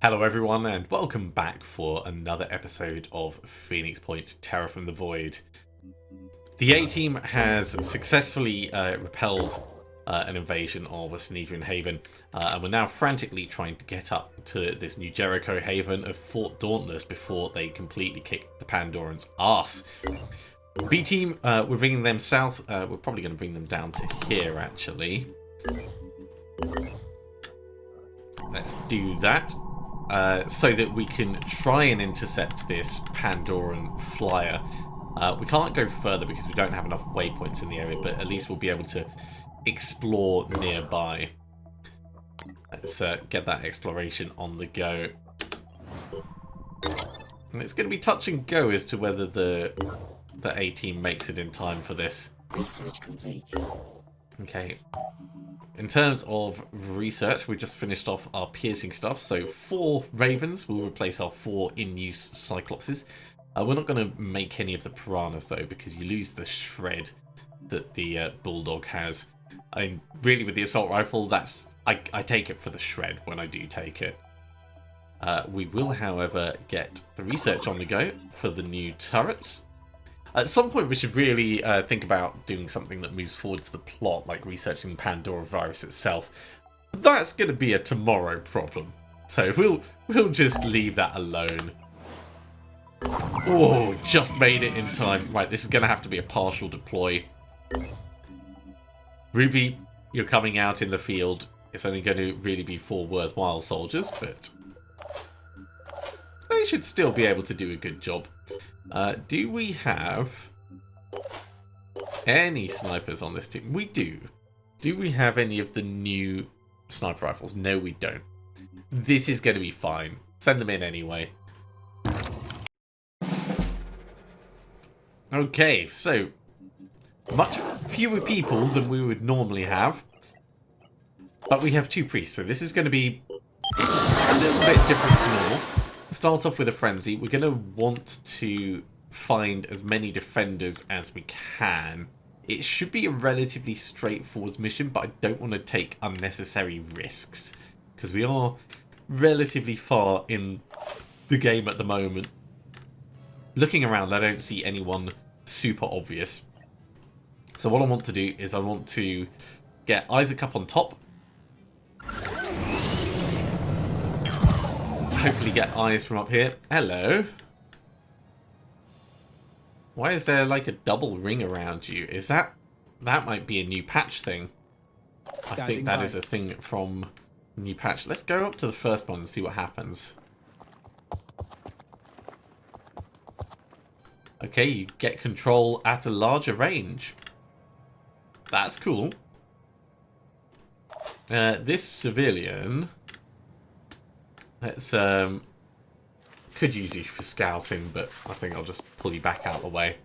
Hello everyone and welcome back for another episode of Phoenix Point Terror from the Void. The A-Team has successfully repelled an invasion of a Snedrian Haven, and we're now frantically trying to get up to this new Jericho Haven of Fort Dauntless before they completely kick the Pandorans' arse. B-Team, we're bringing them south. We're probably going to bring them down to here actually. Let's do that. So that we can try and intercept this Pandoran flyer. We can't go further because we don't have enough waypoints in the area, but at least we'll be able to explore nearby. Let's get that exploration on the go. And it's going to be touch and go as to whether the A-Team makes it in time for this. Research complete. Okay. In terms of research, we just finished off our piercing stuff. So 4 ravens will replace our 4 in-use cyclopses. We're not going to make any of the piranhas though, because you lose the shred that the bulldog has. And really, with the assault rifle, that's I take it for the shred when I do take it. We will, however, get the research on the go for the new turrets. At some point, we should really think about doing something that moves forwards the plot, like researching the Pandora virus itself. That's going to be a tomorrow problem, so we'll just leave that alone. Oh, just made it in time. Right, this is going to have to be a partial deploy. Ruby, you're coming out in the field. It's only going to really be 4 worthwhile soldiers, but they should still be able to do a good job. Do we have any snipers on this team? We do. Do we have any of the new sniper rifles? No, we don't. This is going to be fine. Send them in anyway. Okay, so much fewer people than we would normally have. But we have 2 priests, so this is going to be a little bit different to normal. Start off with a frenzy. We're going to want to find as many defenders as we can. It should be a relatively straightforward mission, but I don't want to take unnecessary risks because we are relatively far in the game at the moment. Looking around, I don't see anyone super obvious. So what I want to do is I want to get Isaac up on top. Hopefully get eyes from up here. Hello. Why is there like a double ring around you? Is that might be a new patch thing? I think that is a thing from new patch. Let's go up to the first one and see what happens. Okay, you get control at a larger range. That's cool. This civilian, let's could use you for scouting, but I think I'll just pull you back out of the way.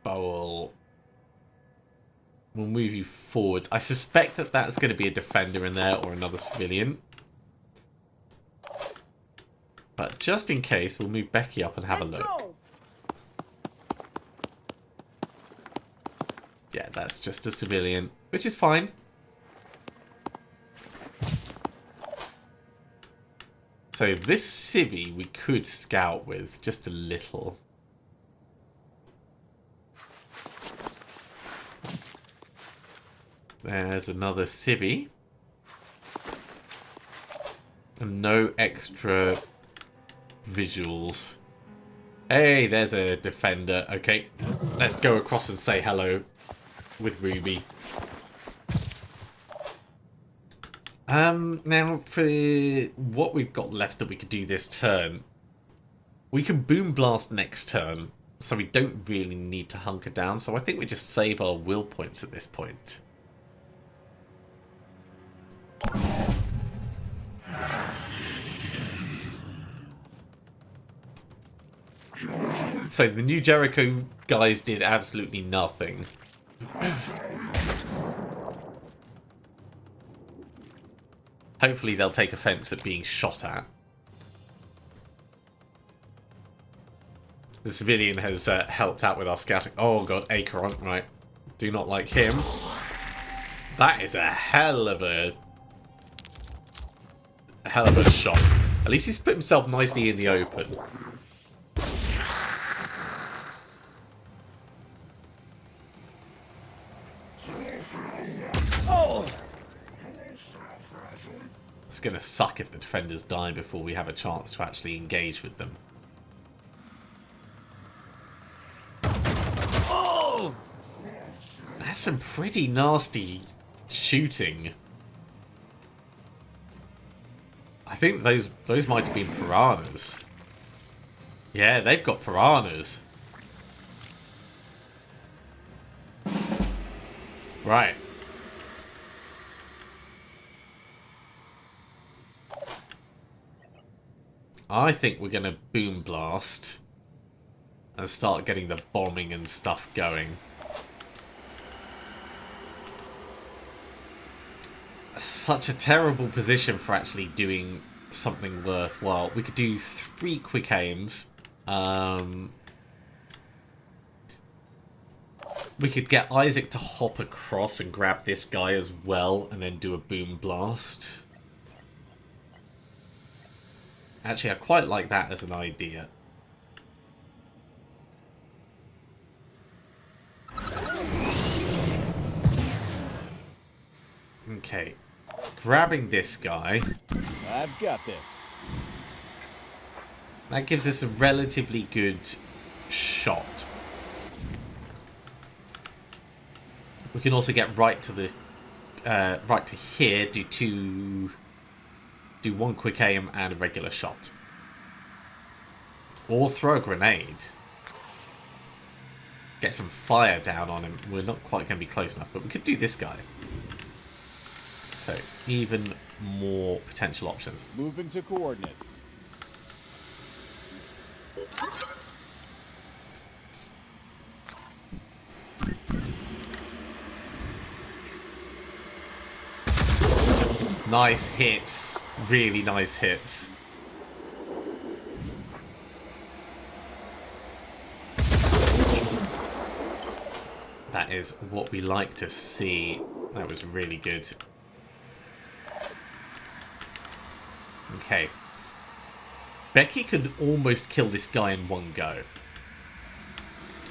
We'll move you forwards. I suspect that that's going to be a defender in there or another civilian. But just in case, we'll move Becky up and have a look. Yeah, that's just a civilian, which is fine. So this civvy we could scout with just a little. There's another civvy. And no extra visuals. Hey, there's a defender. Okay, let's go across and say hello with Ruby. Now for what we've got left that we could do this turn, we can boom blast next turn, so we don't really need to hunker down. So I think we just save our will points at this point. So the new Jericho guys did absolutely nothing. Hopefully they'll take offense at being shot at. The civilian has helped out with our scouting. Oh god, Acheron, right. Do not like him. That is a hell of a shot. At least he's put himself nicely in the open. It's going to suck if the defenders die before we have a chance to actually engage with them. Oh! That's some pretty nasty shooting. I think those might have been piranhas. Yeah, they've got piranhas. Right. I think we're going to boom blast and start getting the bombing and stuff going. Such a terrible position for actually doing something worthwhile. We could do 3 quick aims. We could get Isaac to hop across and grab this guy as well, and then do a boom blast. Actually, I quite like that as an idea. Okay. Grabbing this guy. I've got this. That gives us a relatively good shot. We can also get right to the right to here, do 1 quick aim and a regular shot. Or throw a grenade. Get some fire down on him. We're not quite going to be close enough, but we could do this guy. So, even more potential options. Moving to coordinates. Nice hits. Really nice hits. That is what we like to see. That was really good. Okay. Becky could almost kill this guy in one go.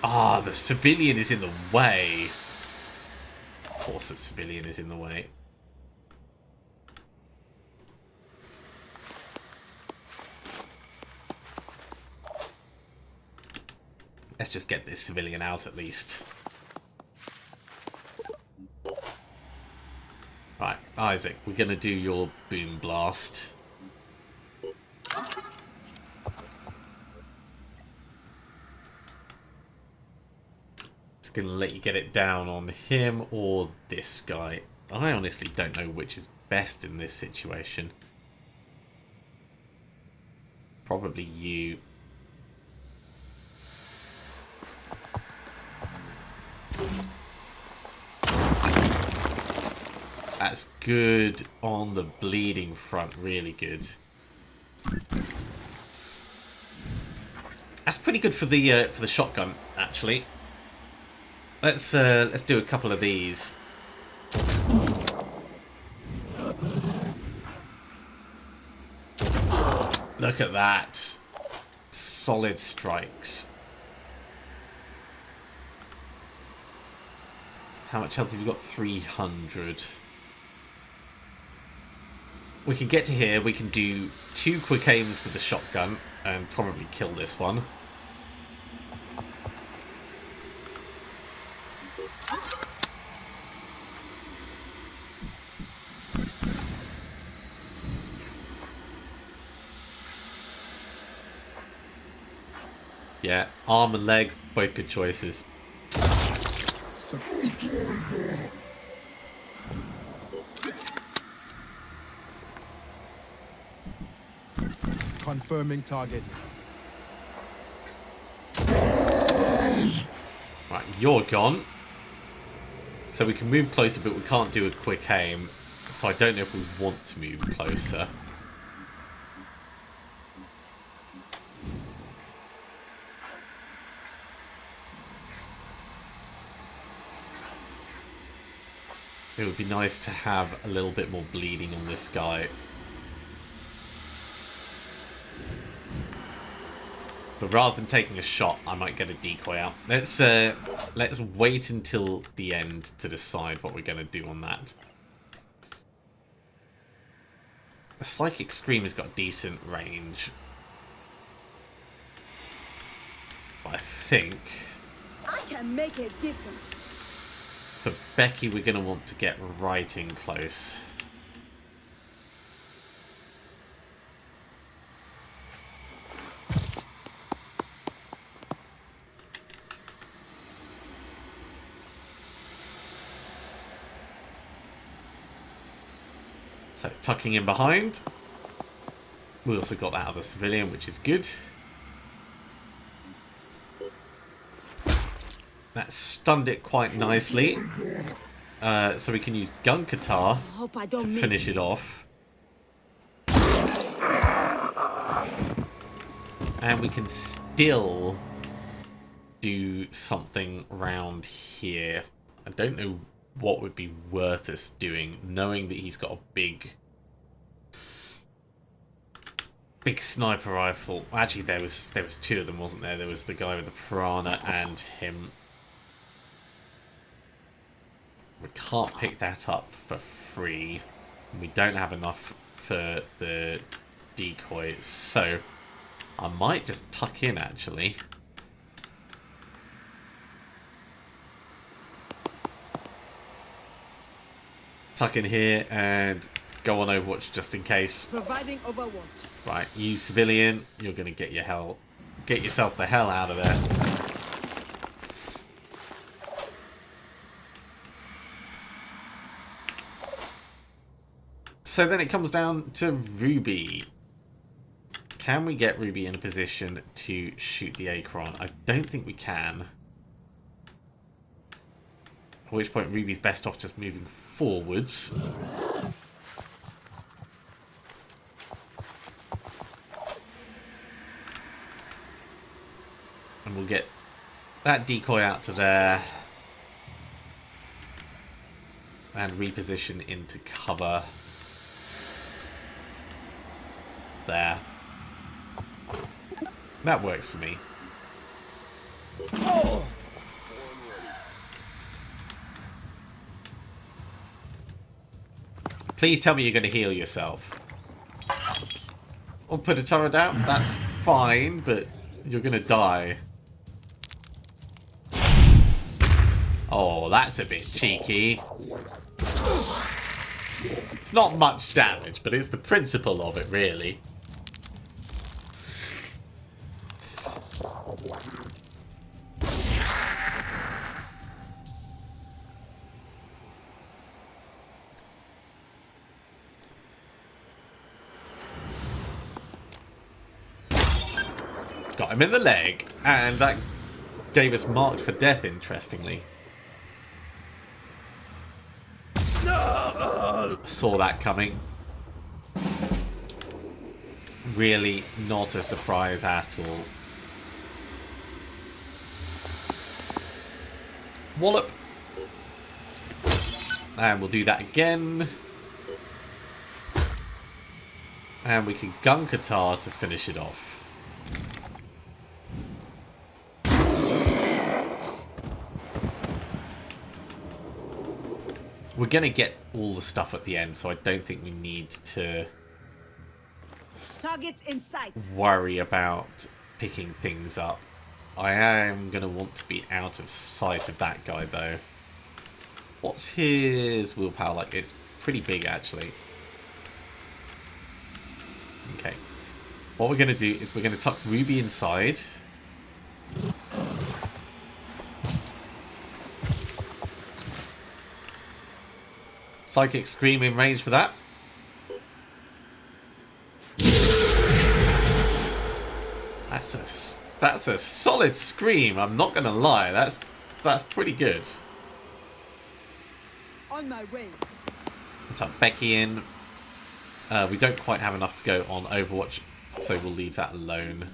Ah, the civilian is in the way. Of course the civilian is in the way. Let's just get this civilian out at least. Right, Isaac, we're going to do your boom blast. It's going to let you get it down on him or this guy. I honestly don't know which is best in this situation. Probably you. That's good on the bleeding front, really good. That's pretty good for the shotgun, actually. Let's do a couple of these. Look at that. Solid strikes. How much health have you got? 300. We can get to here. We can do 2 quick aims with the shotgun and probably kill this one. Yeah, arm and leg, both good choices. Confirming target. Right, you're gone. So we can move closer, but we can't do a quick aim. So I don't know if we want to move closer. It would be nice to have a little bit more bleeding on this guy. But rather than taking a shot, I might get a decoy out. Let's wait until the end to decide what we're going to do on that. The Psychic Scream has got decent range. But I think I can make a difference. for Becky, we're going to want to get right in close. So, tucking in behind. We also got that other civilian, which is good. That stunned it quite nicely. So we can use Gun Qatar Hope I to don't finish miss. it off. And we can still do something round here. I don't know what would be worth us doing, knowing that he's got a big sniper rifle. Actually, there was two of them, wasn't there? There was the guy with the piranha and him. We can't pick that up for free. We don't have enough for the decoy, so I might just tuck in, actually. Tuck in here and go on Overwatch just in case. Providing Overwatch. Right, you civilian, you're gonna get yourself the hell out of there. So then it comes down to Ruby. Can we get Ruby in a position to shoot the Acron? I don't think we can. At which point Ruby's best off just moving forwards. And we'll get that decoy out to there. And reposition into cover. There. That works for me. Oh! Please tell me you're going to heal yourself. Or put a turret out. That's fine, but you're going to die. Oh, that's a bit cheeky. It's not much damage, but it's the principle of it, really. Got him in the leg, and that gave us marked for death, interestingly. Saw that coming. Really not a surprise at all. Wallop. And we'll do that again. And we can gun Qatar to finish it off. We're going to get all the stuff at the end, so I don't think we need to Targets in sight. worry about picking things up. I am going to want to be out of sight of that guy, though. What's his willpower like? It's pretty big, actually. Okay. What we're going to do is we're going to tuck Ruby inside. Psychic Scream in range for that. That's a solid scream. I'm not gonna lie. That's pretty good. On my way. Tuck Becky in. We don't quite have enough to go on Overwatch, so we'll leave that alone.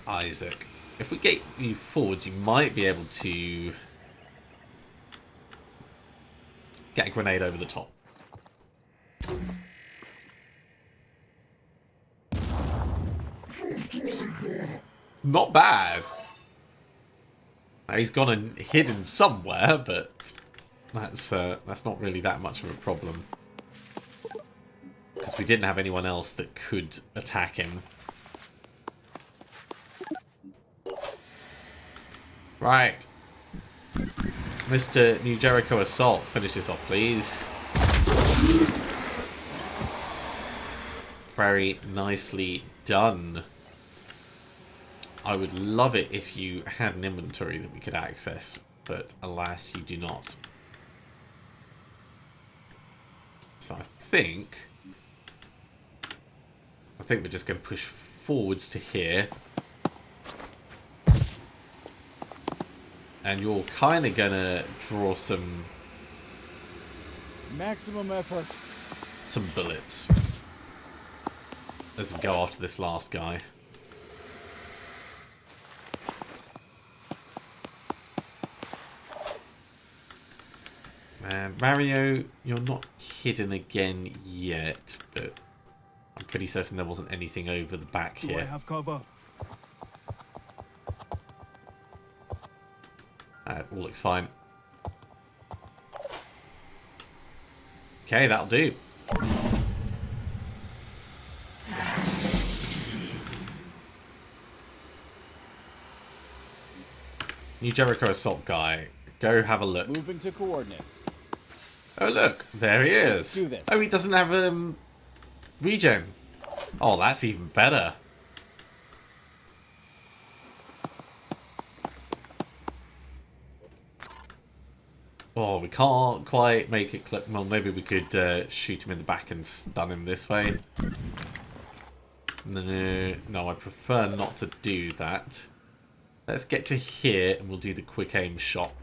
Isaac. If we get you forwards, you might be able to get a grenade over the top. Not bad. Now, he's gone and hidden somewhere, but that's not really that much of a problem. Because we didn't have anyone else that could attack him. Right. Mr. New Jericho Assault, finish this off, please. Very nicely done. I would love it if you had an inventory that we could access, but alas, you do not. So I think we're just going to push forwards to here. And you're kind of going to draw some Maximum effort. bullets as we go after this last guy. And Mario, you're not hidden again yet, but I'm pretty certain there wasn't anything over the back Do I here. have cover? All looks fine. Okay, that'll do. New Jericho Assault guy, go have a look. Moving to coordinates. Oh look, there he is. Let's do this. Oh, he doesn't have regen. Oh, that's even better. Oh, we can't quite make it click. Well, maybe we could shoot him in the back and stun him this way. No, I prefer not to do that. Let's get to here and we'll do the quick aim shot.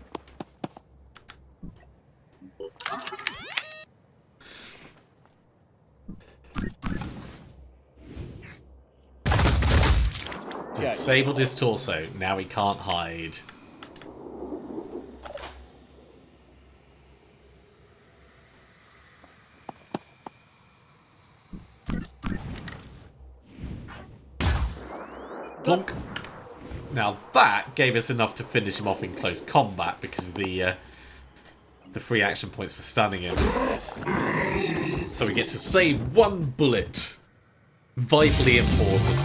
Disabled his torso. Now he can't hide. Plonk. Now that gave us enough to finish him off in close combat because of the free action points for stunning him. So we get to save one bullet. Vitally important.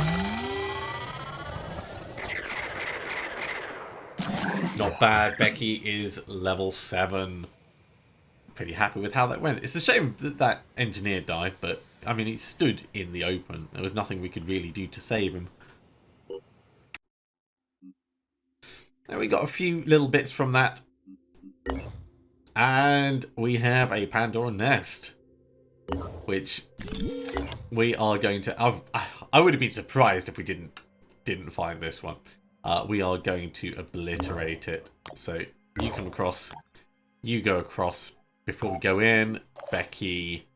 Not bad. Becky is level 7. Pretty happy with how that went. It's a shame that that engineer died, but I mean, he stood in the open. There was nothing we could really do to save him. And we got a few little bits from that. And we have a Pandora nest, which we are going to... I would have been surprised if we didn't find this one. We are going to obliterate it. So you come across, you go across. Before we go in, Becky...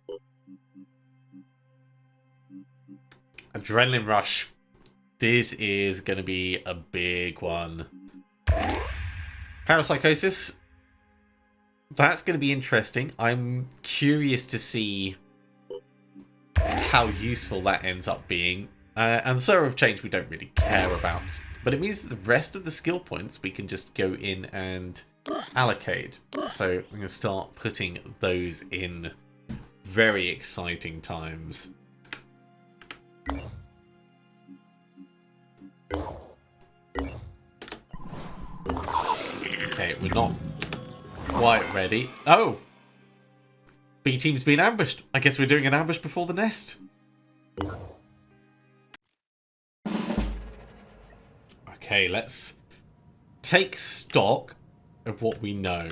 Adrenaline rush. This is going to be a big one. Parapsychosis. That's going to be interesting. I'm curious to see how useful that ends up being. And Server of Change we don't really care about. But it means that the rest of the skill points we can just go in and allocate. So I'm going to start putting those in. Very exciting times. Okay, we're not quite ready. Oh! B team's been ambushed. I guess we're doing an ambush before the nest. Okay, let's take stock of what we know.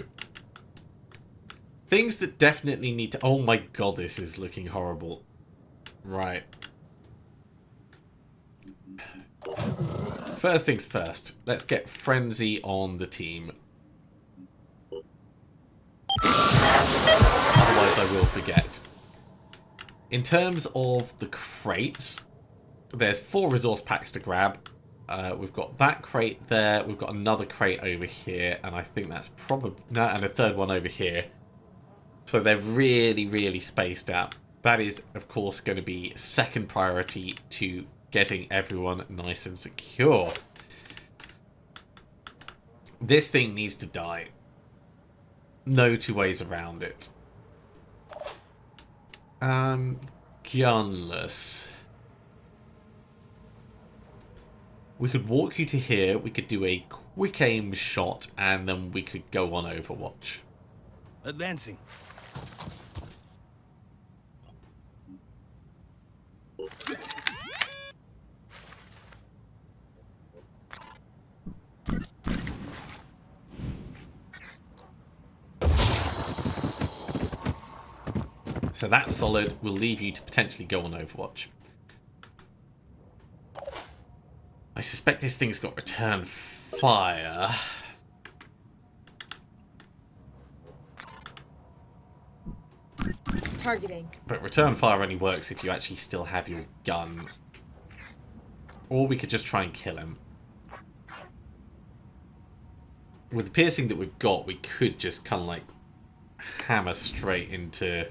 Things that definitely need to... Oh my god, this is looking horrible. Right. First things first. Let's get Frenzy on the team. Otherwise I will forget. In terms of the crates, there's 4 resource packs to grab. We've got that crate there. We've got another crate over here. And I think that's probably... No, and a third one over here. So they're really, really spaced out. That is, of course, going to be second priority to getting everyone nice and secure. This thing needs to die. No two ways around it. Gunless. We could walk you to here. We could do a quick aim shot, and then we could go on Overwatch. Advancing. So that's solid. We'll leave you to potentially go on Overwatch. I suspect this thing's got return fire. Targeting. But return fire only works if you actually still have your gun. Or we could just try and kill him. With the piercing that we've got, we could just kind of like hammer straight into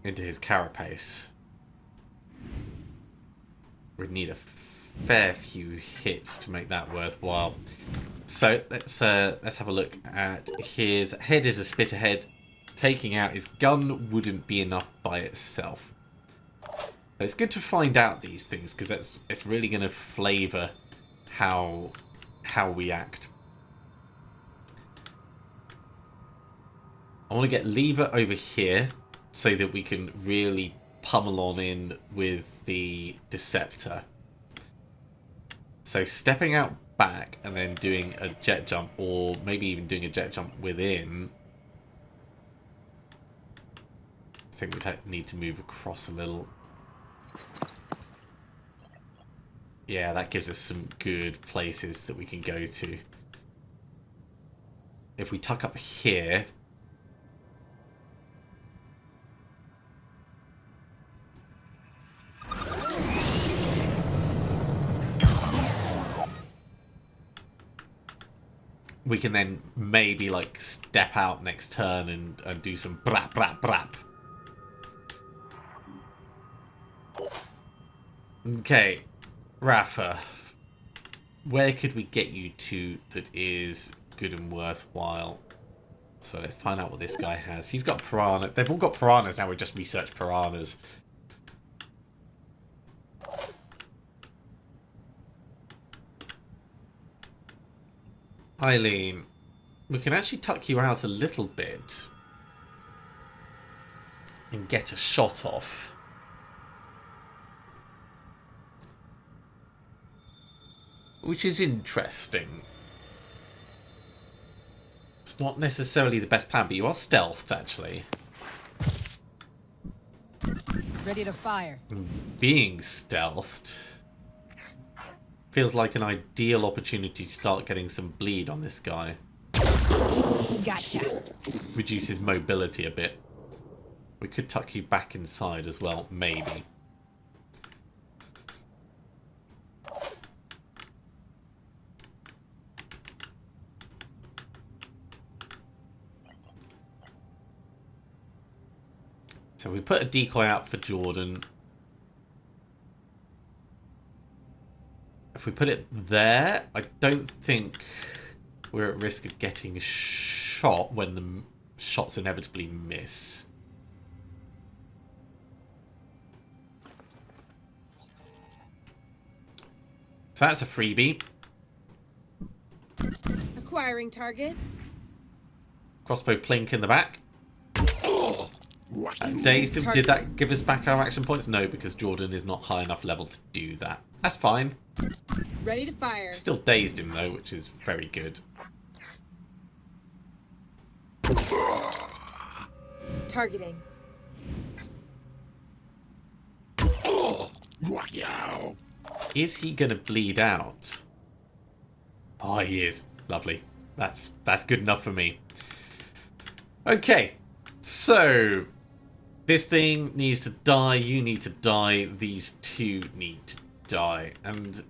his carapace. We'd need a fair few hits to make that worthwhile. So let's have a look at his head. Is a spit ahead. Taking out his gun wouldn't be enough by itself. It's good to find out these things because it's really going to flavour how we act. I want to get Lever over here so that we can really pummel on in with the Deceptor. So stepping out back and then doing a jet jump, or maybe even doing a jet jump within. I think we'd need to move across a little. Yeah, that gives us some good places that we can go to. If we tuck up here... we can then maybe like step out next turn and do some brap brap brap. Okay, Rafa, where could we get you to that is good and worthwhile? So let's find out what this guy has. He's got piranha. They've all got piranhas now. We just research piranhas. Eileen, we can actually tuck you out a little bit and get a shot off. Which is interesting. It's not necessarily the best plan, but you are stealthed, actually. Ready to fire. Being stealthed feels like an ideal opportunity to start getting some bleed on this guy. Gotcha. Reduces mobility a bit. We could tuck you back inside as well, maybe. So we put a decoy out for Jordan. If we put it there, I don't think we're at risk of getting shot when the shots inevitably miss. So that's a freebie. Acquiring target. Crossbow plink in the back. Dazed him. Did that give us back our action points? No, because Jordan is not high enough level to do that. That's fine. Ready to fire. Still dazed him though, which is very good. Targeting. Is he gonna bleed out? Oh, he is. Lovely. That's good enough for me. Okay, so this thing needs to die. You need to die. These two need to die. And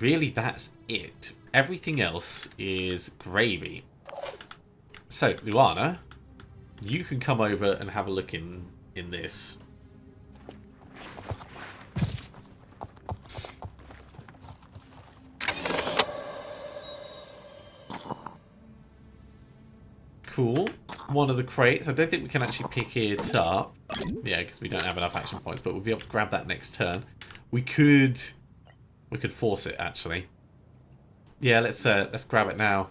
really that's it. Everything else is gravy. So, Luana, you can come over and have a look in this. Cool. One of the crates. I don't think we can actually pick it up. Yeah, because we don't have enough action points, but we'll be able to grab that next turn. We could force it actually. Yeah, let's grab it now.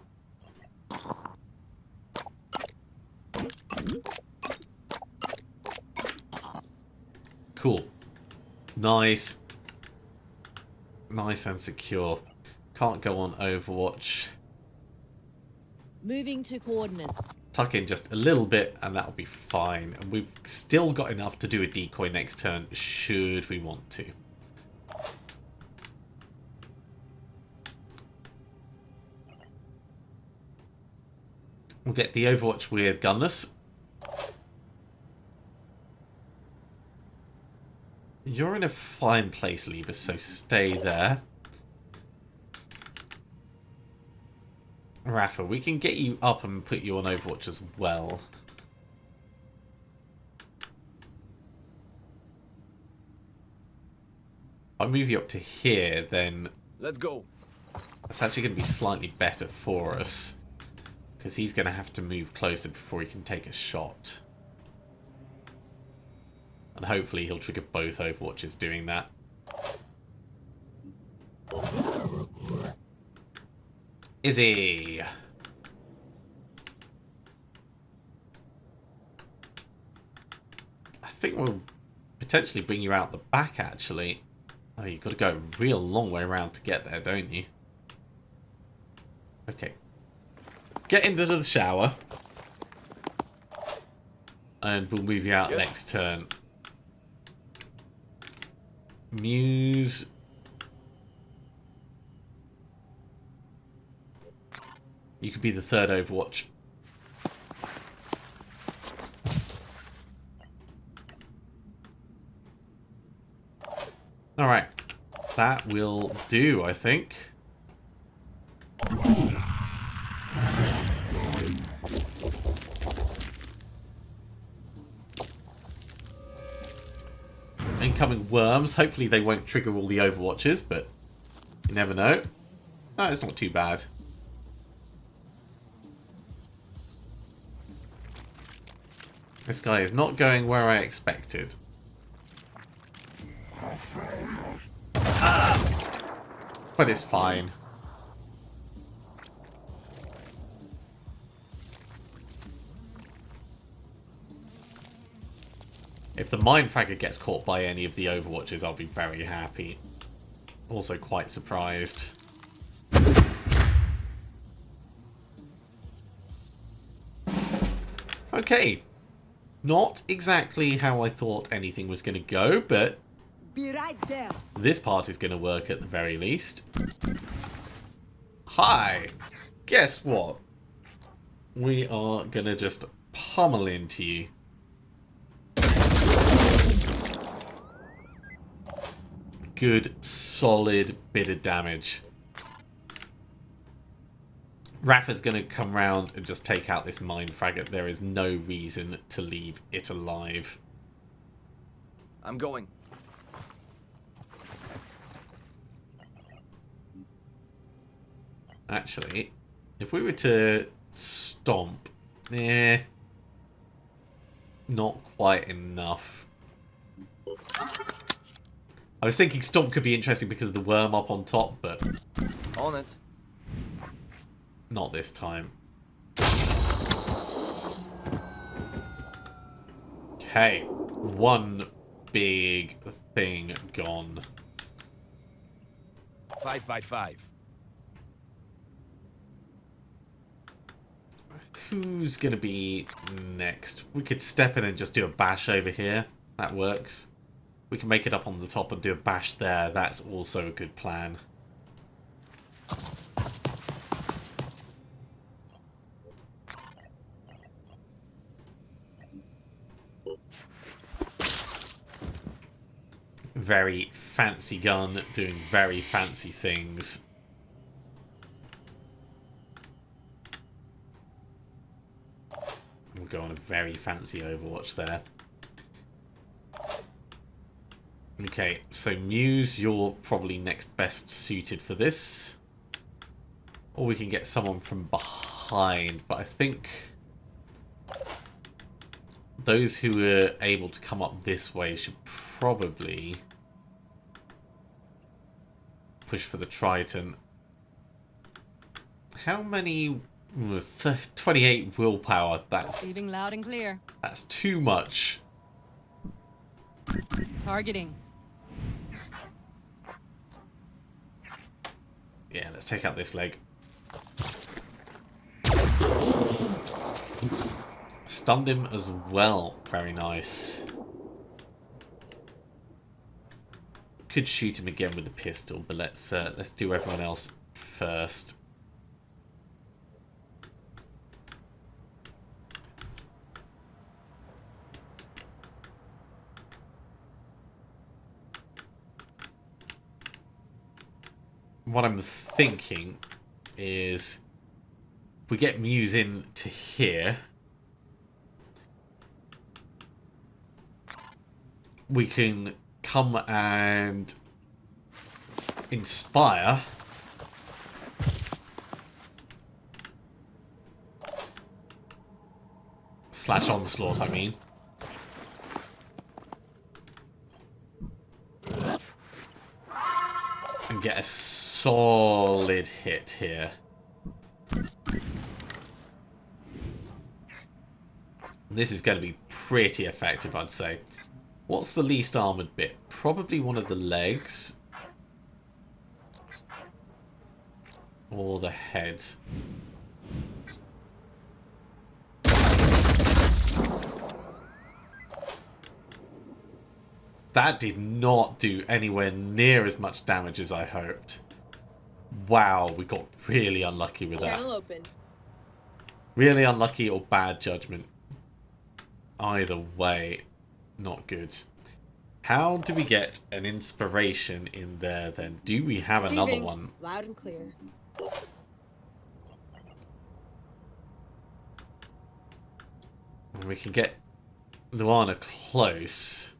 Cool. Nice. Nice and secure. Can't go on Overwatch. Moving to coordinates. Tuck in just a little bit and that'll be fine. And we've still got enough to do a decoy next turn should we want to. We'll get the Overwatch with Gunless. You're in a fine place, Lever, so stay there. Rafa, we can get you up and put you on Overwatch as well. I'll move you up to here, then Let's go. that's actually going to be slightly better for us. Because he's going to have to move closer before he can take a shot. And hopefully he'll trigger both Overwatches doing that. Izzy! I think we'll potentially bring you out the back, actually. Oh, you've got to go a real long way around to get there, don't you? Okay. Get into the shower. And we'll move you out next turn. Muse. You could be the third Overwatch. Alright. That will do, I think. Incoming worms. Hopefully they won't trigger all the Overwatches, but you never know. No, it's not too bad. This guy is not going where I expected. But it's fine. If the Mindfragger gets caught by any of the Overwatches, I'll be very happy. Also quite surprised. Okay. Not exactly how I thought anything was going to go, but Be right there. this part is going to work at the very least. Hi! Guess what? We are going to just pummel into you. Good, solid bit of damage. Rafa's going to come round and just take out this Mind Fraggot. There is no reason to leave it alive. I'm going. Actually, if we were to stomp, not quite enough. I was thinking stomp could be interesting because of the worm up on top, but On it. not this time. Okay, one big thing gone. 5 by 5. Who's gonna be next? We could step in and just do a bash over here. That works. We can make it up on the top and do a bash there. That's also a good plan. very fancy gun doing very fancy things. We'll go on a very fancy Overwatch there. Okay, so Muse, you're probably next best suited for this. Or we can get someone from behind, but I think those who are able to come up this way should probably push for the Triton. How many? 28 willpower. Receiving loud and clear. That's too much. Targeting. Yeah, let's take out this leg. Stunned him as well. Very nice. Could shoot him again with the pistol, but let's do everyone else first. What I'm thinking is if we get Muse in to here, we can come and inspire / onslaught, I mean. And get a solid hit here. This is going to be pretty effective, I'd say. What's the least armoured bit? Probably one of the legs. Or the head. That did not do anywhere near as much damage as I hoped. Wow, we got really unlucky with that. Channel open. Really unlucky or bad judgment. Either way, not good. How do we get an inspiration in there then? Do we have another one? Loud and clear. We can get Luana close.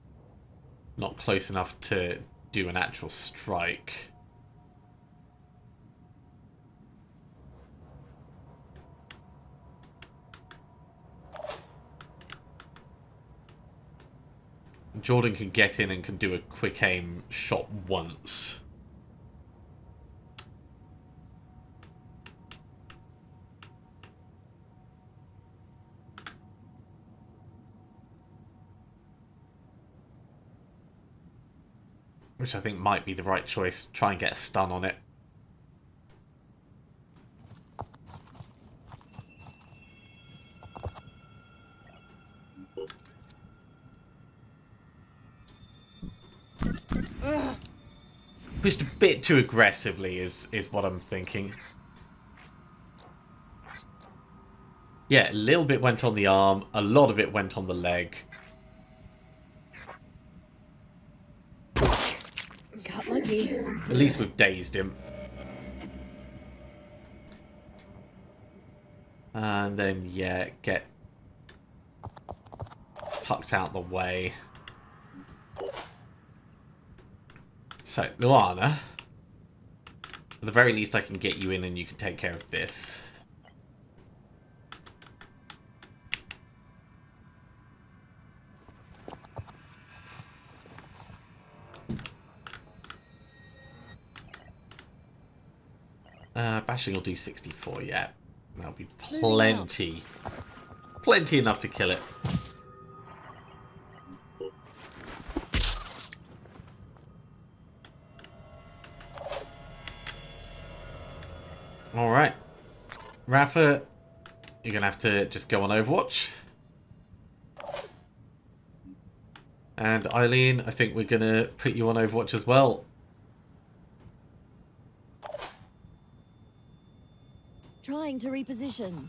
Not close enough to do an actual strike. Jordan can get in and can do a quick aim shot once. Which I think might be the right choice. Try and get a stun on it. Pushed a bit too aggressively is what I'm thinking. Yeah, a little bit went on the arm. A lot of it went on the leg. Got lucky. At least we've dazed him. And then, yeah, get tucked out the way. So, Luana, at the very least I can get you in and you can take care of this. Bashing will do 64, yeah. That'll be plenty. Plenty enough to kill it. Alright. Rafa, you're going to have to just go on Overwatch. And Eileen, I think we're going to put you on Overwatch as well. Trying to reposition.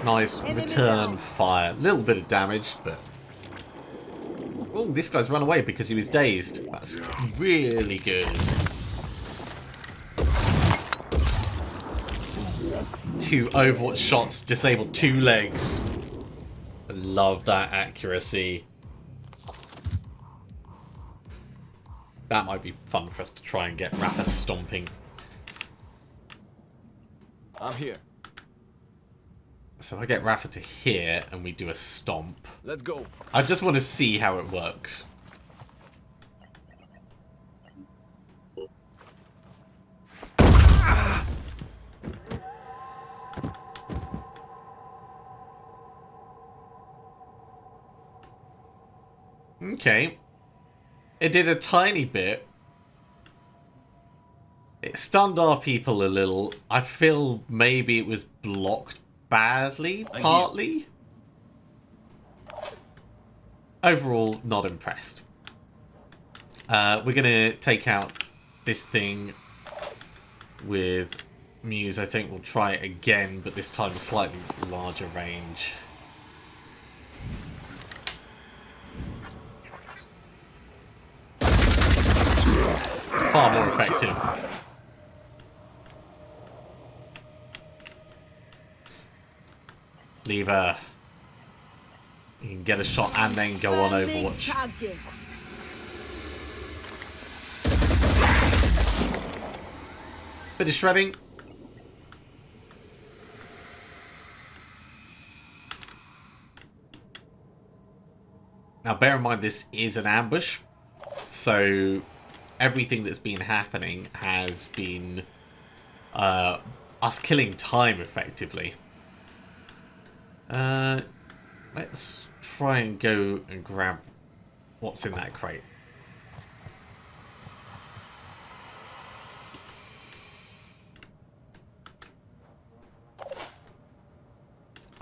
Nice return fire. A little bit of damage, but... Oh, this guy's run away because he was dazed. That's really good. 2 Overwatch shots, disabled 2 legs. I love that accuracy. That might be fun for us to try and get Rafa stomping. I'm here. So I get Rafa to here and we do a stomp. Let's go. I just want to see how it works. Okay. It did a tiny bit. It stunned our people a little. I feel maybe it was blocked badly, partly. Overall, not impressed. We're going to take out this thing with Muse. I think we'll try it again, but this time a slightly larger range. Far more effective. Lever. You can get a shot and then go on Overwatch. Bit of shredding. Now bear in mind this is an ambush. So everything that's been happening has been us killing time effectively. Let's try and go and grab what's in that crate.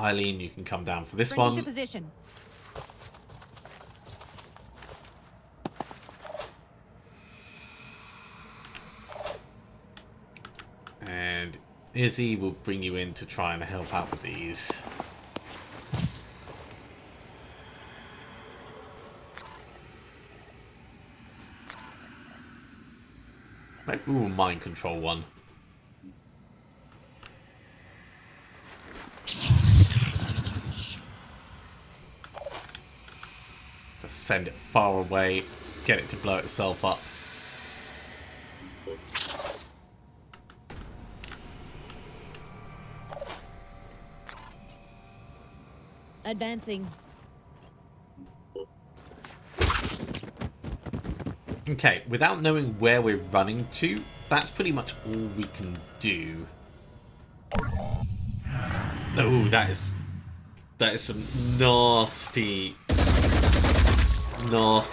Eileen, you can come down for this one. Into position. And Izzy will bring you in to try and help out with these. Maybe we'll mind control one. Just send it far away, get it to blow itself up. Advancing. Okay, without knowing where we're running to, that's pretty much all we can do. Oh, that is some nasty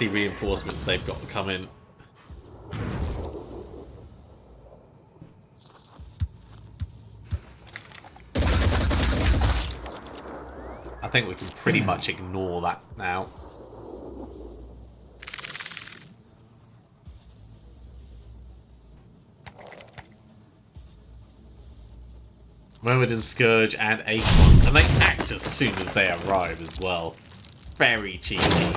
reinforcements they've got to come in. I think we can pretty much ignore that now. Moradin, Scourge, and Acorns. And they act as soon as they arrive as well. Very cheeky.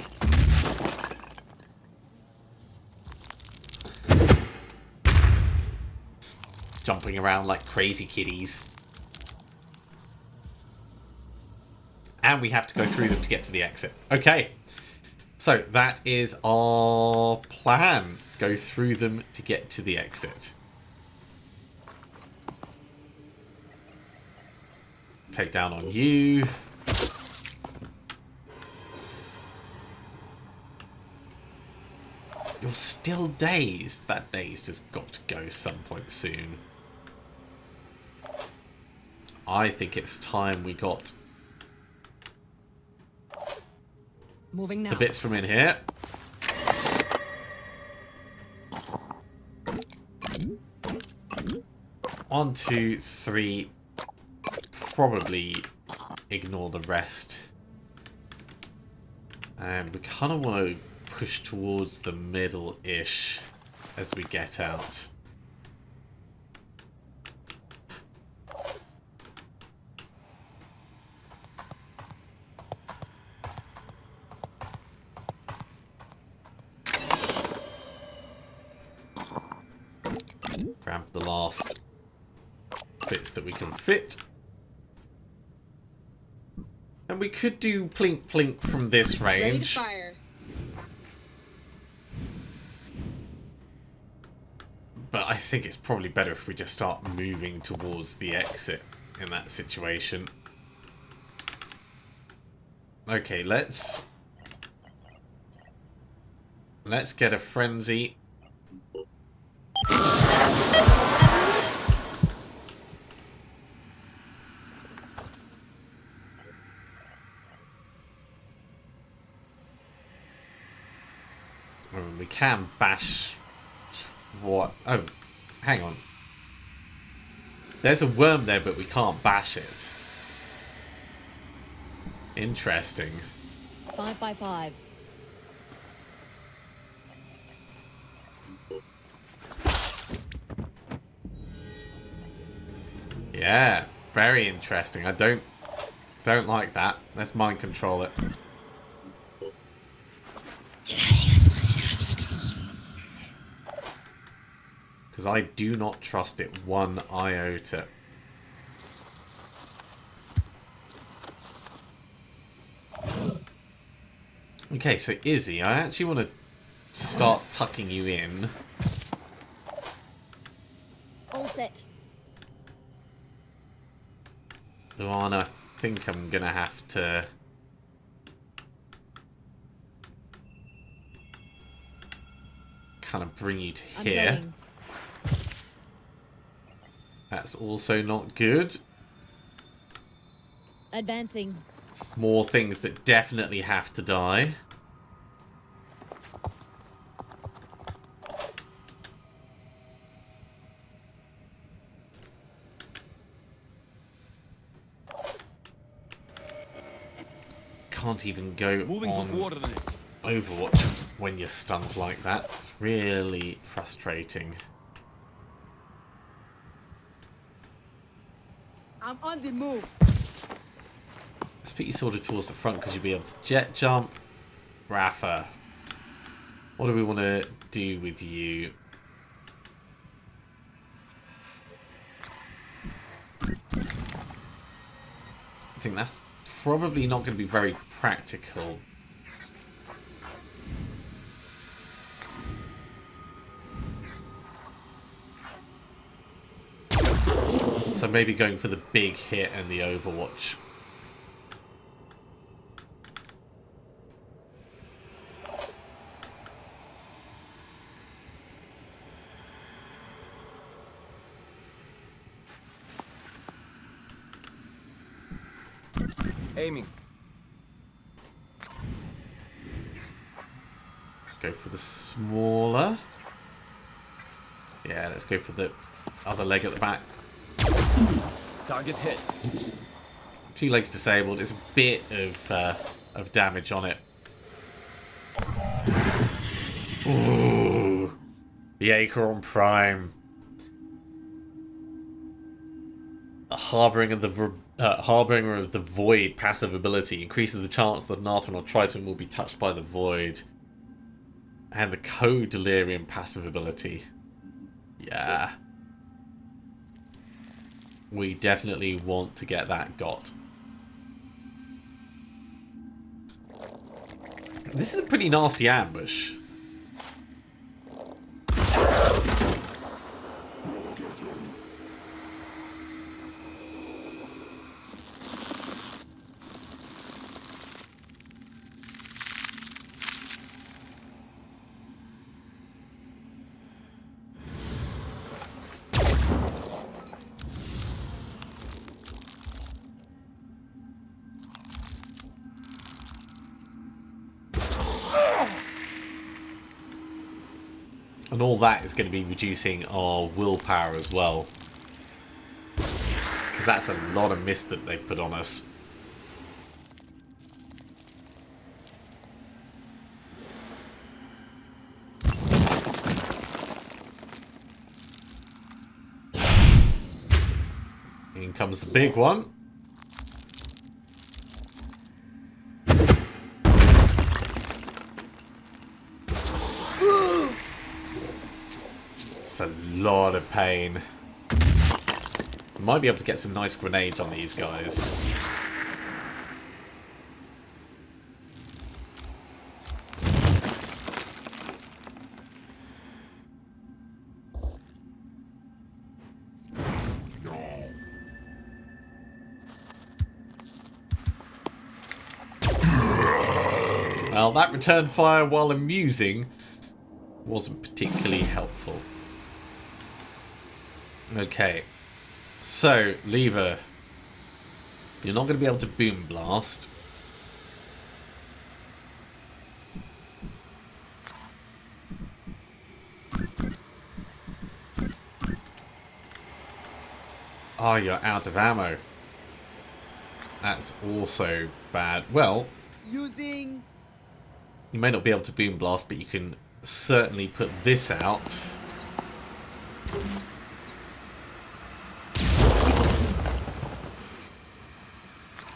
Jumping around like crazy kitties. And we have to go through them to get to the exit. Okay. So that is our plan. Go through them to get to the exit. Take down on you. You're still dazed. That dazed has got to go some point soon. I think it's time we got Moving now. the bits from in here. 1, 2, 3. Probably ignore the rest. And we kind of want to push towards the middle-ish as we get out. Grab the last bits that we can fit. And we could do plink plink from this range. Ready to fire. But I think it's probably better if we just start moving towards the exit in that situation. Okay, let's get a frenzy. We can bash what? Oh, hang on. There's a worm there, but we can't bash it. Interesting. 5 by 5. Yeah, very interesting. I don't like that. Let's mind control it. Because I do not trust it one iota. Okay, so Izzy, I actually want to start tucking you in. All set. Luana, I think I'm going to have to... kind of bring you to here. Going. That's also not good. Advancing. More things that definitely have to die. Can't even go Moving on to coordinates. Overwatch when you're stunned like that. It's really frustrating. I'm on the move. Let's put you sort of towards the front because you'll be able to jet jump. Rafa, what do we want to do with you? I think that's probably not going to be very practical. So maybe going for the big hit and the Overwatch. Aiming. Go for the smaller. Yeah, let's go for the other leg at the back. Target hit. 2 legs disabled. It's a bit of damage on it. Ooh, the Acheron Prime. A Harbinger of the Void passive ability increases the chance that Nathan or Triton will be touched by the Void. And the Code Delirium passive ability. Yeah. We definitely want to get that got. This is a pretty nasty ambush. And all that is going to be reducing our willpower as well. Because that's a lot of mist that they've put on us. In comes the big one. That's a lot of pain. Might be able to get some nice grenades on these guys. Well, that return fire, while amusing, wasn't particularly helpful. Okay. So, lever. You're not going to be able to boom blast. Oh, you're out of ammo. That's also bad. Well, Using. you may not be able to boom blast, but you can certainly put this out.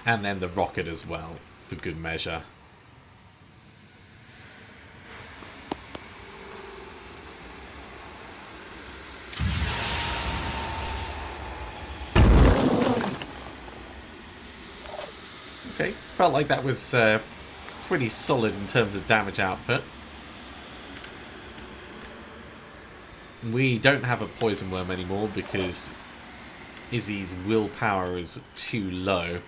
And then the rocket as well, for good measure. Okay, felt like that was pretty solid in terms of damage output. We don't have a poison worm anymore because Izzy's willpower is too low.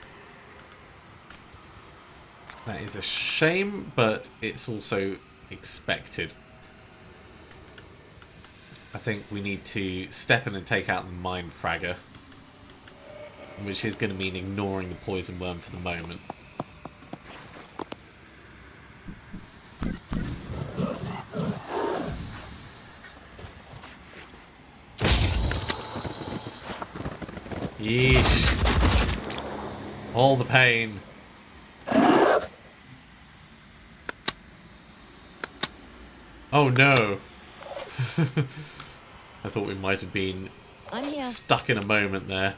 That is a shame, but it's also expected. I think we need to step in and take out the Mind Fragger, which is going to mean ignoring the poison worm for the moment. Yeesh. All the pain. Oh no. I thought we might have been I'm here. stuck in a moment there.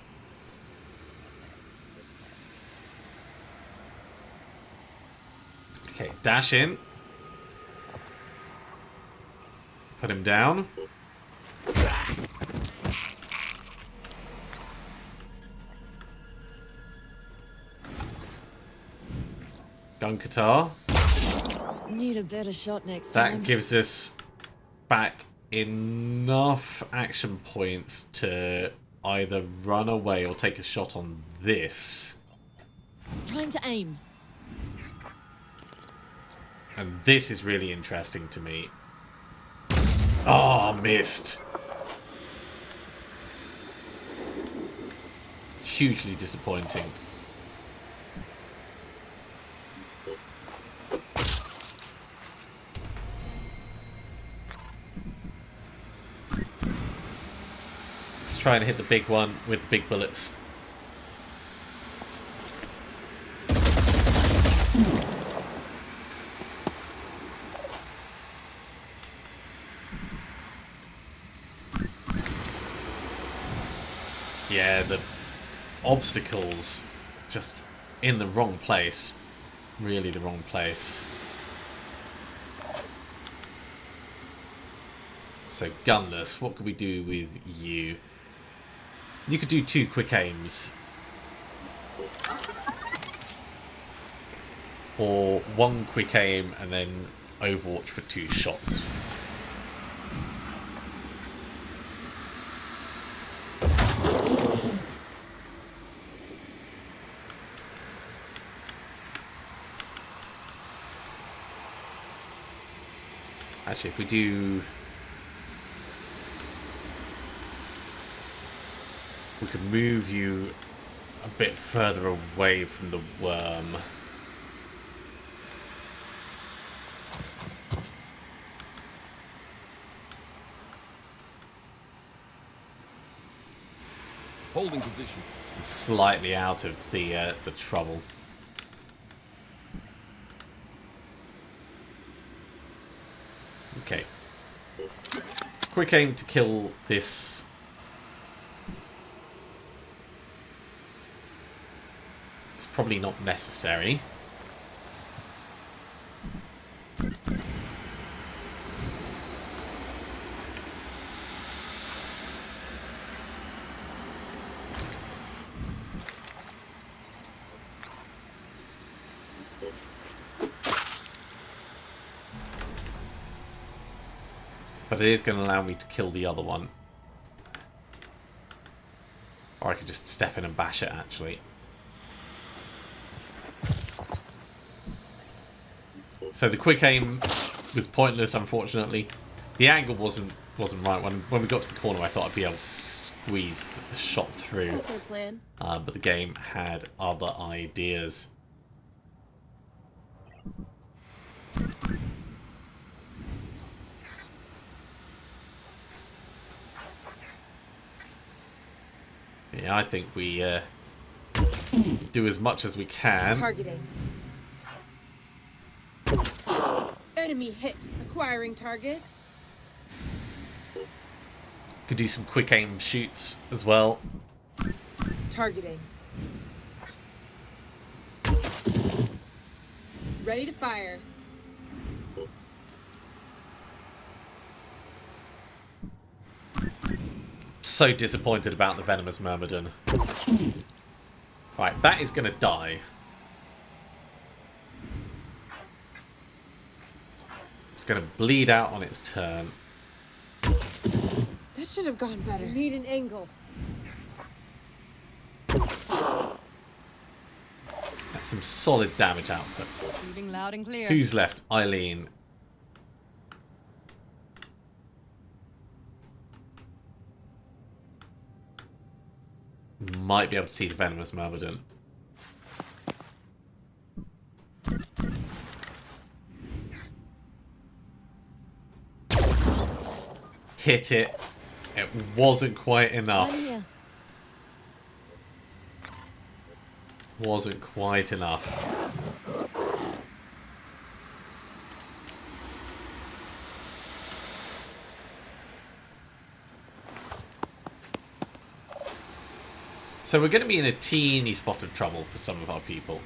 Okay, dash in. Put him down. Gun Qatar. Need a better shot next That time. gives us back enough action points to either run away or take a shot on this. Trying to aim. And this is really interesting to me. Oh, missed. Hugely disappointing. Let's try and hit the big one with the big bullets. Yeah, the obstacles just in the wrong place. Really the wrong place. So, gunless, what could we do with you? You could do 2 quick aims. Or 1 quick aim and then Overwatch for 2 shots. Actually, if we do... we could move you a bit further away from the worm. Holding position. Slightly out of the trouble. Okay. Quick aim to kill this. It's probably not necessary. But it is going to allow me to kill the other one. Or I could just step in and bash it, actually. So the quick aim was pointless, unfortunately. The angle wasn't right. When we got to the corner, I thought I'd be able to squeeze a shot through. What's our plan? But the game had other ideas. Yeah, I think we do as much as we can. Targeting. Enemy hit. Acquiring target. Could do some quick aim shoots as well. Targeting. Ready to fire. So disappointed about the venomous myrmidon. Right, that is going to die. It's going to bleed out on its turn. That should have gone better. Need an angle. That's some solid damage output. Receiving loud and clear. Who's left? Eileen. Might be able to see the venomous myrmidon. Hit it. It wasn't quite enough. Right here. Wasn't quite enough. So we're going to be in a teeny spot of trouble for some of our people.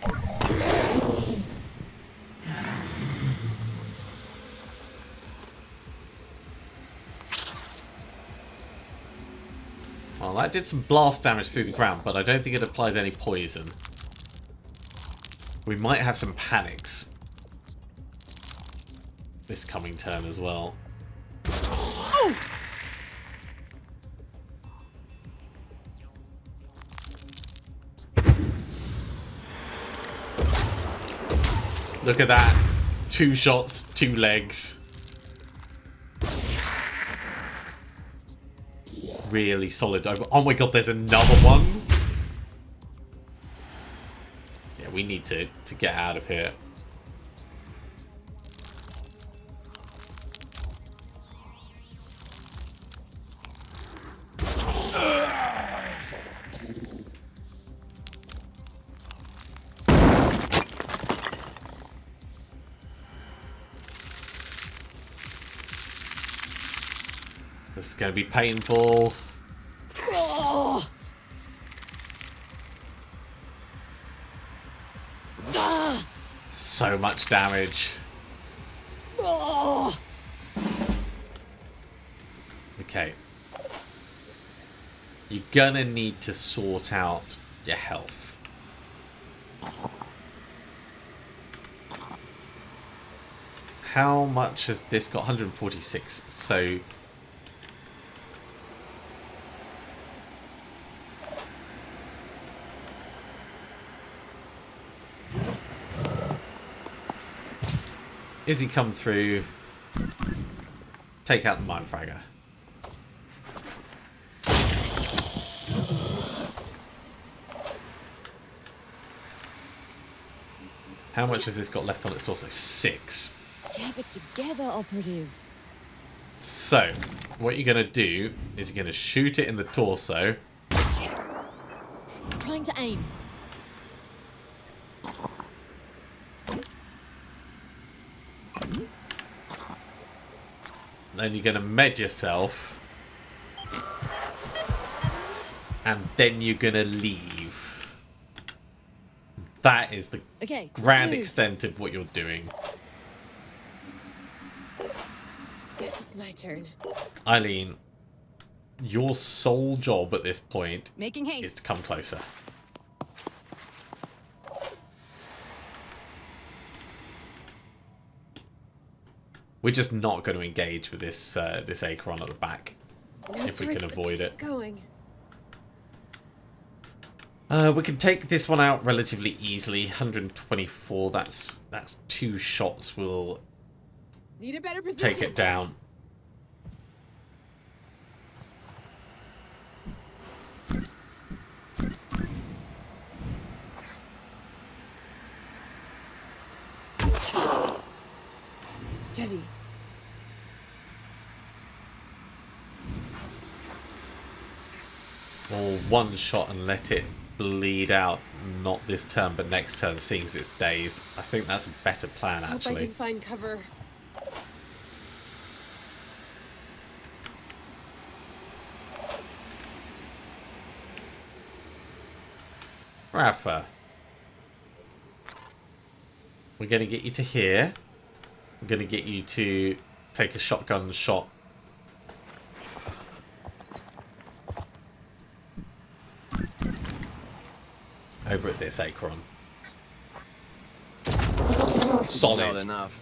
Well, that did some blast damage through the ground, but I don't think it applied any poison. We might have some panics this coming turn as well. Look at that. 2 shots, 2 legs. Really solid. Oh my god, there's another one? Yeah, we need to get out of here. This is going to be painful. Oh! Ah! So much damage. Oh! Okay. You're gonna need to sort out your health. How much has this got? 146. So... Izzy come through, take out the mine fragger. How much has this got left on its torso? 6. Keep it together, operative. So, what you're going to do is you're going to shoot it in the torso. Trying to aim. Then you're going to med yourself. And then you're going to leave. That is the Okay. grand through. extent of what you're doing. Guess it's my turn. Eileen, your sole job at this point Making is haste. to come closer. We're just not going to engage with this this Acheron at the back No if we choice can but to avoid keep it. Going. We can take this one out relatively easily. 124. That's 2 shots. Will Need a better position. take it down. Steady. Or one shot and let it bleed out. Not this turn, but next turn, seeing as it's dazed. I think that's a better plan, Hope I actually. can find cover. Rafa. We're going to get you to here. We're going to get you to take a shotgun shot. Over at this Acheron. Solid. Not enough.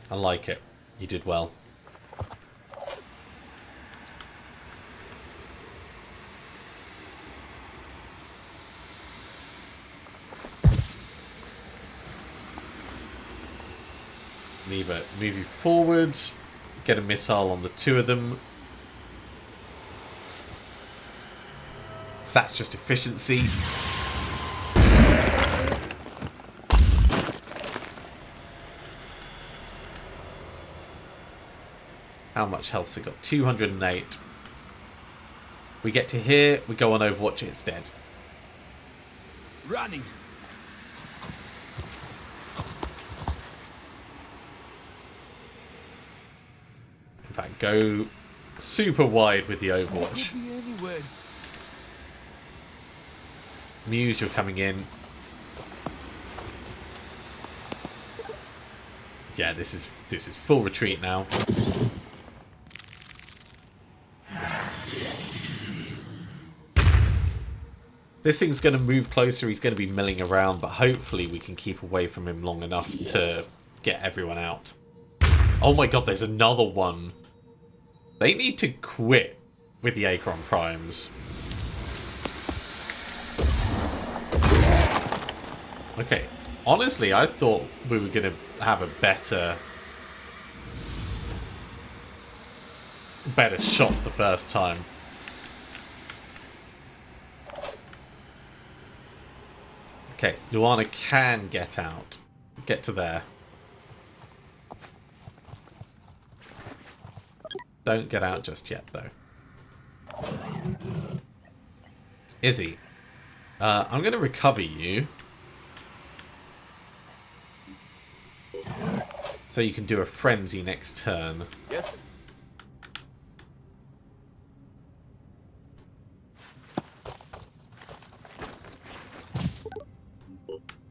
I like it. You did well. Lever, move you forwards. Get a missile on the 2 of them. So that's just efficiency. How much health's it got? 208. We get to here, we go on Overwatch, it's dead. Running. In fact, go super wide with the Overwatch. Could be anywhere. Muse, you're coming in. Yeah, this is full retreat now. This thing's going to move closer. He's going to be milling around, but hopefully we can keep away from him long enough to get everyone out. Oh my god, there's another one. They need to quit with the Acheron Primes. Okay, honestly, I thought we were going to have a better shot the first time. Okay, Luana can get out. Get to there. Don't get out just yet, though. Izzy, I'm going to recover you. So you can do a frenzy next turn. Yes.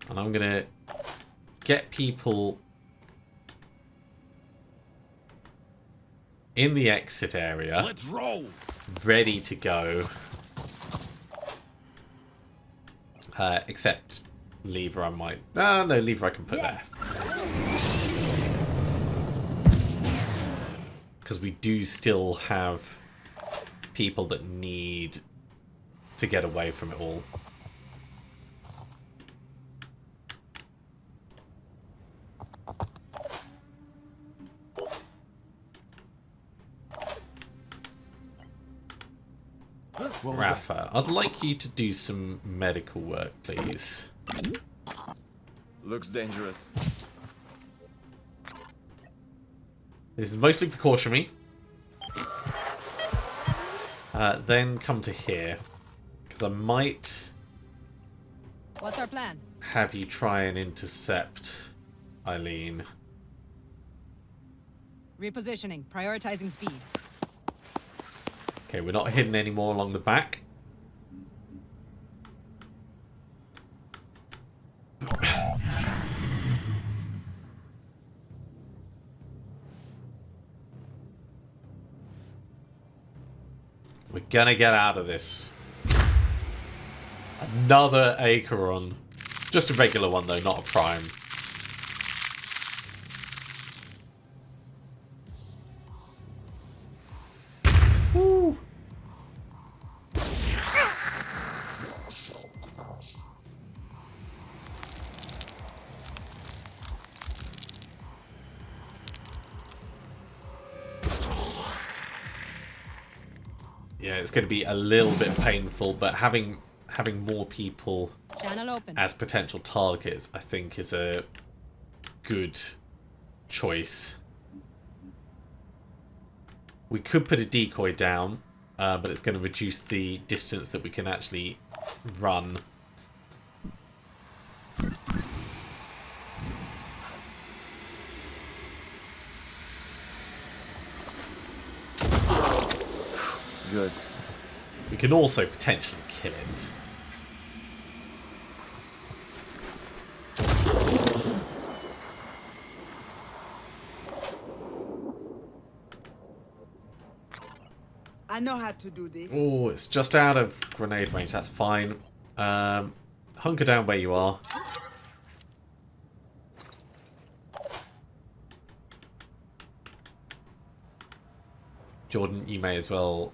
And I'm going to get people in the exit area, Let's roll. ready to go. Except Lever I might... no, Lever I can put there. Because we do still have people that need to get away from it all. Rafa, I'd like you to do some medical work, please. Looks dangerous. This is mostly precautionary. Then come to here. Because I might What's our plan? have you try and intercept Eileen. Repositioning, prioritizing speed. Okay, we're not hidden anymore along the back. We're gonna get out of this. Another Acheron. Just a regular one though, not a prime. Yeah, it's going to be a little bit painful, but having more people Channel open. as potential targets, I think, is a good choice. We could put a decoy down, but it's going to reduce the distance that we can actually run. Good. We can also potentially kill it. I know how to do this. Oh, it's just out of grenade range. That's fine. Hunker down where you are. Jordan, you may as well...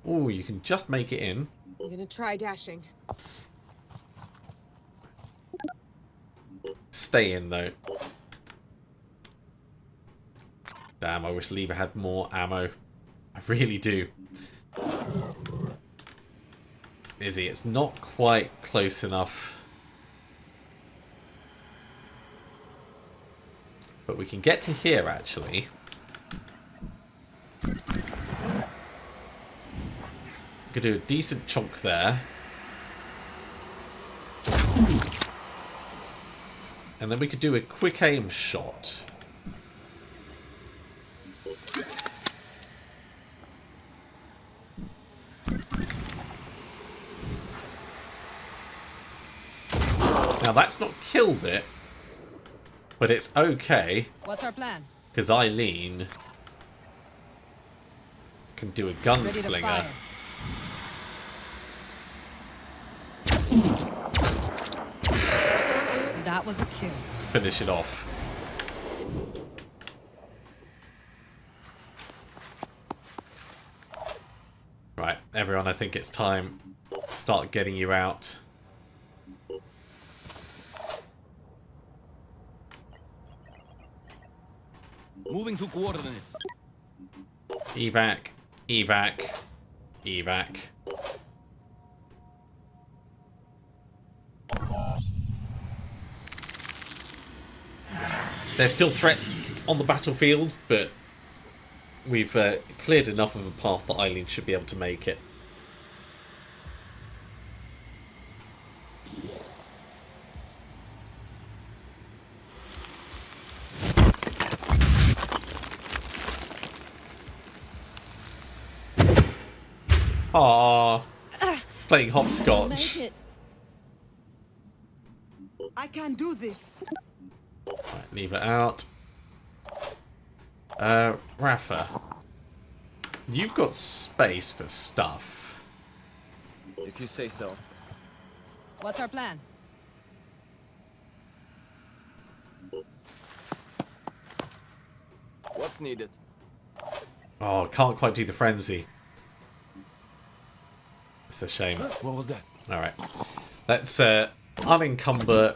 Oh, you can just make it in. I'm gonna try dashing. Stay in, though. Damn, I wish Lever had more ammo. I really do. Izzy, it's not quite close enough. But we can get to here, actually. We could do a decent chunk there. And then we could do a quick aim shot. Now that's not killed it, but it's okay, What's our plan? because Eileen can do a Ready to gunslinger. fire. That was a kill. Finish it off. Right, everyone, I think it's time to start getting you out. Moving to coordinates. Evac, evac, evac. There's still threats on the battlefield, but we've cleared enough of a path that Eileen should be able to make it. Aww, it's playing hopscotch. Make it. I can do this. Right, leave it out. Rafa, you've got space for stuff. If you say so. What's our plan? What's needed? Oh, can't quite do the frenzy. It's a shame. What was that? Alright. Let's unencumber.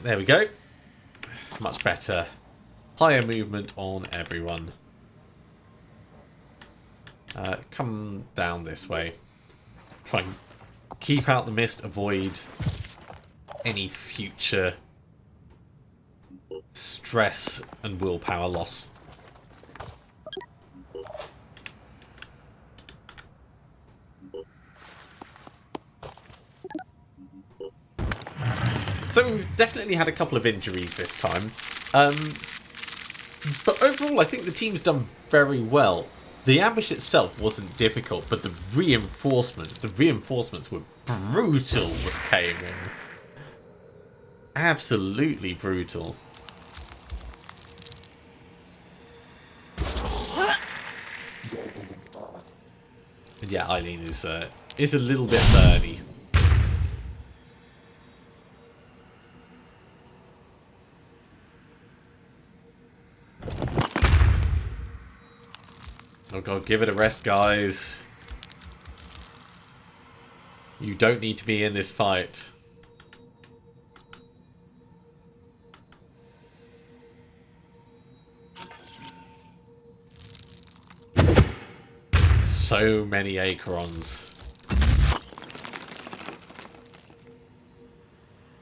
There we go. Much better. Higher movement on everyone. Come down this way. Try and keep out the mist. Avoid any future stress and willpower loss. So we've definitely had a couple of injuries this time. But overall, I think the team's done very well. The ambush itself wasn't difficult, but the reinforcements were brutal that came in. Absolutely brutal. And yeah, Eileen is a little bit burny. Oh god, give it a rest, guys. You don't need to be in this fight. So many Acorons.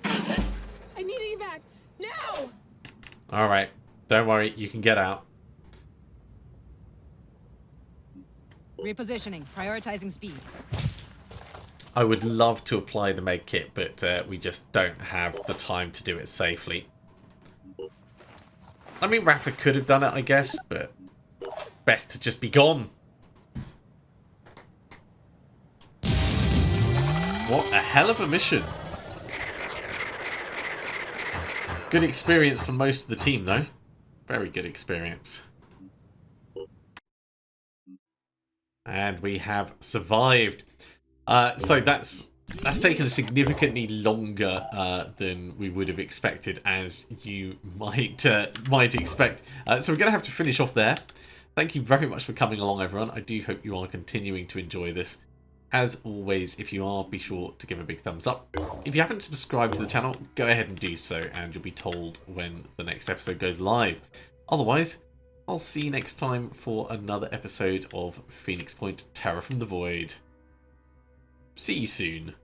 I need a evac now. Alright, don't worry, you can get out. Repositioning. Prioritizing speed. I would love to apply the med kit, but we just don't have the time to do it safely. I mean, Rafa could have done it, I guess, but best to just be gone. What a hell of a mission. Good experience for most of the team, though. Very good experience. And we have survived. So that's taken significantly longer than we would have expected, as you might expect. So we're going to have to finish off there. Thank you very much for coming along, everyone. I do hope you are continuing to enjoy this. As always, if you are, be sure to give a big thumbs up. If you haven't subscribed to the channel, go ahead and do so, and you'll be told when the next episode goes live. Otherwise, I'll see you next time for another episode of Phoenix Point Terror from the Void. See you soon.